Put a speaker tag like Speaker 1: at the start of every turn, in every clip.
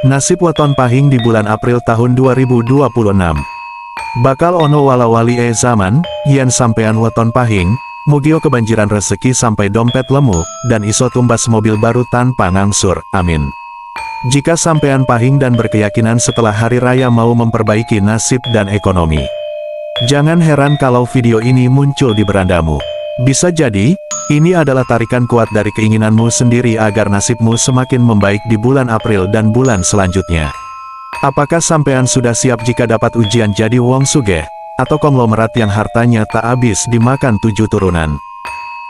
Speaker 1: Nasib weton pahing di bulan April tahun 2026. Bakal ono wala-wali zaman, yen sampean weton pahing, mugio kebanjiran rezeki sampai dompet lemu, dan iso tumbas mobil baru tanpa ngangsur, amin. Jika sampean pahing dan berkeyakinan setelah hari raya mau memperbaiki nasib dan ekonomi, jangan heran kalau video ini muncul di berandamu. Bisa jadi, ini adalah tarikan kuat dari keinginanmu sendiri agar nasibmu semakin membaik di bulan April dan bulan selanjutnya. Apakah sampean sudah siap jika dapat ujian jadi wong sugih, atau konglomerat yang hartanya tak habis dimakan 7 turunan?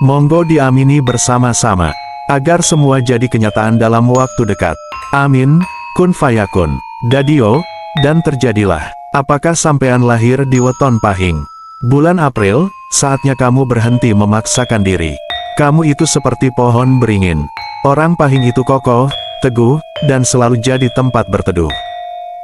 Speaker 1: Monggo diamini bersama-sama, agar semua jadi kenyataan dalam waktu dekat. Amin, kun fayakun, dadio, dan terjadilah. Apakah sampean lahir di weton pahing? Bulan April, saatnya kamu berhenti memaksakan diri. Kamu itu seperti pohon beringin. Orang pahing itu kokoh, teguh, dan selalu jadi tempat berteduh.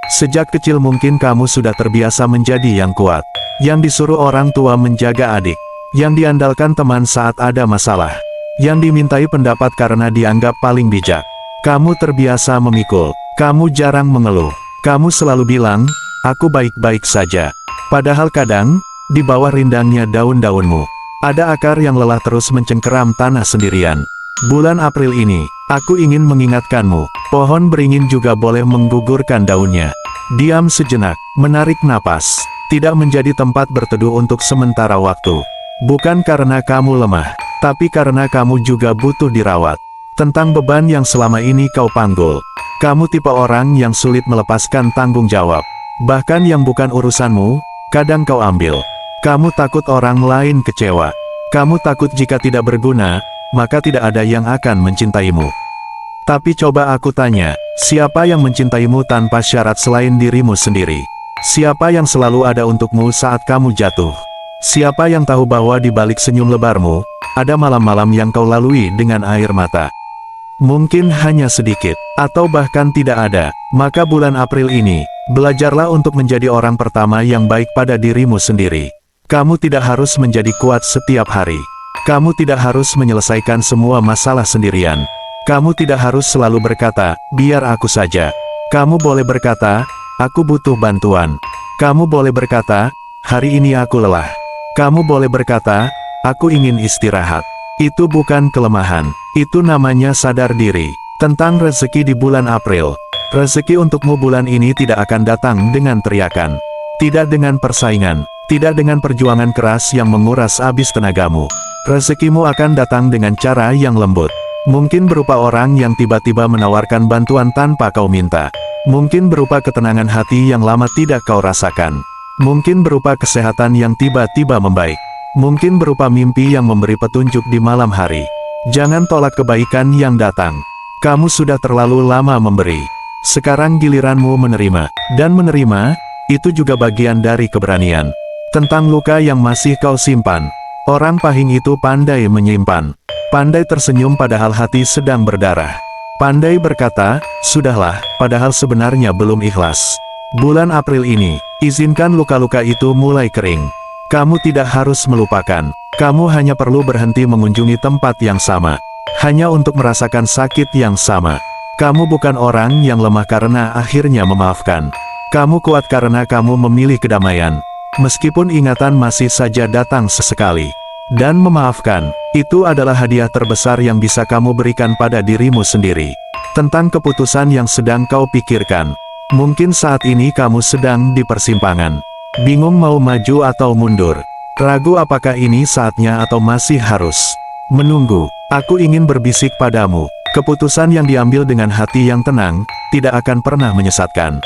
Speaker 1: Sejak kecil mungkin kamu sudah terbiasa menjadi yang kuat, yang disuruh orang tua menjaga adik, yang diandalkan teman saat ada masalah, yang dimintai pendapat karena dianggap paling bijak. Kamu terbiasa memikul, kamu jarang mengeluh, kamu selalu bilang, aku baik-baik saja. Padahal kadang, di bawah rindangnya daun-daunmu, ada akar yang lelah terus mencengkeram tanah sendirian. Bulan April ini, aku ingin mengingatkanmu, pohon beringin juga boleh menggugurkan daunnya. Diam sejenak, menarik napas, tidak menjadi tempat berteduh untuk sementara waktu. Bukan karena kamu lemah, tapi karena kamu juga butuh dirawat. Tentang beban yang selama ini kau panggul, kamu tipe orang yang sulit melepaskan tanggung jawab. Bahkan yang bukan urusanmu, kadang kau ambil. Kamu takut orang lain kecewa. Kamu takut jika tidak berguna, maka tidak ada yang akan mencintaimu. Tapi coba aku tanya, siapa yang mencintaimu tanpa syarat selain dirimu sendiri? Siapa yang selalu ada untukmu saat kamu jatuh? Siapa yang tahu bahwa di balik senyum lebarmu, ada malam-malam yang kau lalui dengan air mata? Mungkin hanya sedikit, atau bahkan tidak ada. Maka bulan April ini, belajarlah untuk menjadi orang pertama yang baik pada dirimu sendiri. Kamu tidak harus menjadi kuat setiap hari. Kamu tidak harus menyelesaikan semua masalah sendirian. Kamu tidak harus selalu berkata, biar aku saja. Kamu boleh berkata, aku butuh bantuan. Kamu boleh berkata, hari ini aku lelah. Kamu boleh berkata, aku ingin istirahat. Itu bukan kelemahan. Itu namanya sadar diri. Tentang rezeki di bulan April. Rezeki untukmu bulan ini tidak akan datang dengan teriakan. Tidak dengan persaingan. Tidak dengan perjuangan keras yang menguras habis tenagamu. Rezekimu akan datang dengan cara yang lembut. Mungkin berupa orang yang tiba-tiba menawarkan bantuan tanpa kau minta. Mungkin berupa ketenangan hati yang lama tidak kau rasakan. Mungkin berupa kesehatan yang tiba-tiba membaik. Mungkin berupa mimpi yang memberi petunjuk di malam hari. Jangan tolak kebaikan yang datang. Kamu sudah terlalu lama memberi. Sekarang giliranmu menerima. Dan menerima, itu juga bagian dari keberanian. Tentang luka yang masih kau simpan, orang pahing itu pandai menyimpan. Pandai tersenyum padahal hati sedang berdarah. Pandai berkata, sudahlah, padahal sebenarnya belum ikhlas. Bulan April ini, izinkan luka-luka itu mulai kering. Kamu tidak harus melupakan. Kamu hanya perlu berhenti mengunjungi tempat yang sama. Hanya untuk merasakan sakit yang sama. Kamu bukan orang yang lemah karena akhirnya memaafkan. Kamu kuat karena kamu memilih kedamaian. Meskipun ingatan masih saja datang sesekali. Dan memaafkan, itu adalah hadiah terbesar yang bisa kamu berikan pada dirimu sendiri. Tentang keputusan yang sedang kau pikirkan. Mungkin saat ini kamu sedang di persimpangan. Bingung mau maju atau mundur. Ragu apakah ini saatnya atau masih harus menunggu. Aku ingin berbisik padamu. Keputusan yang diambil dengan hati yang tenang, tidak akan pernah menyesatkan.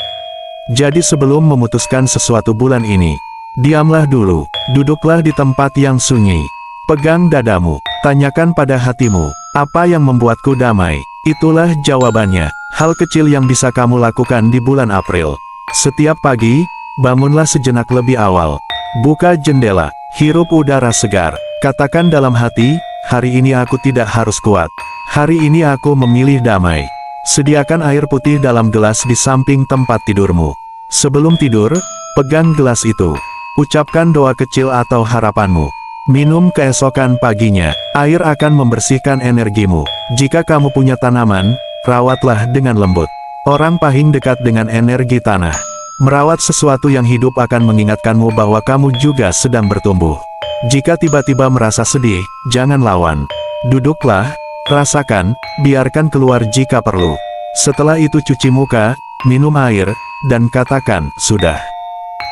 Speaker 1: Jadi sebelum memutuskan sesuatu bulan ini, diamlah dulu, duduklah di tempat yang sunyi. Pegang dadamu, tanyakan pada hatimu, apa yang membuatku damai? Itulah jawabannya, hal kecil yang bisa kamu lakukan di bulan April. Setiap pagi, bangunlah sejenak lebih awal. Buka jendela, hirup udara segar. Katakan dalam hati, hari ini aku tidak harus kuat. Hari ini aku memilih damai. Sediakan air putih dalam gelas di samping tempat tidurmu. Sebelum tidur, pegang gelas itu. Ucapkan doa kecil atau harapanmu. Minum keesokan paginya. Air akan membersihkan energimu. Jika kamu punya tanaman, rawatlah dengan lembut. Orang Pahing dekat dengan energi tanah. Merawat sesuatu yang hidup akan mengingatkanmu bahwa kamu juga sedang bertumbuh. Jika tiba-tiba merasa sedih, jangan lawan. Duduklah, rasakan, biarkan keluar jika perlu. Setelah itu cuci muka, minum air, dan katakan, sudah.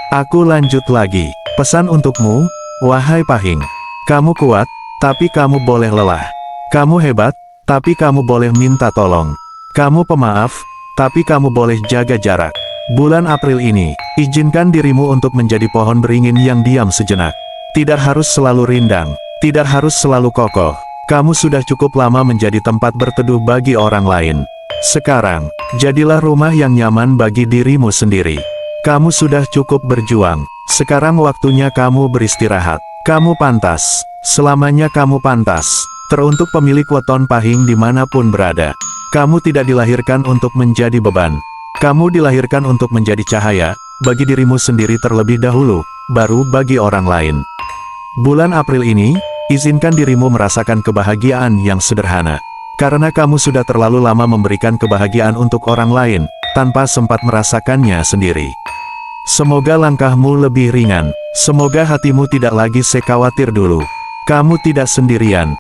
Speaker 1: Aku lanjut lagi. Pesan untukmu, wahai Pahing. Kamu kuat, tapi kamu boleh lelah. Kamu hebat, tapi kamu boleh minta tolong. Kamu pemaaf, tapi kamu boleh jaga jarak. Bulan April ini, izinkan dirimu untuk menjadi pohon beringin yang diam sejenak. Tidak harus selalu rindang, tidak harus selalu kokoh. Kamu sudah cukup lama menjadi tempat berteduh bagi orang lain. Sekarang, jadilah rumah yang nyaman bagi dirimu sendiri. Kamu sudah cukup berjuang. Sekarang waktunya kamu beristirahat. Kamu pantas. Selamanya kamu pantas. Teruntuk pemilik weton Pahing dimanapun berada. Kamu tidak dilahirkan untuk menjadi beban. Kamu dilahirkan untuk menjadi cahaya, bagi dirimu sendiri terlebih dahulu, baru bagi orang lain. Bulan April ini, izinkan dirimu merasakan kebahagiaan yang sederhana. Karena kamu sudah terlalu lama memberikan kebahagiaan untuk orang lain, tanpa sempat merasakannya sendiri. Semoga langkahmu lebih ringan. Semoga hatimu tidak lagi sekhawatir dulu. Kamu tidak sendirian.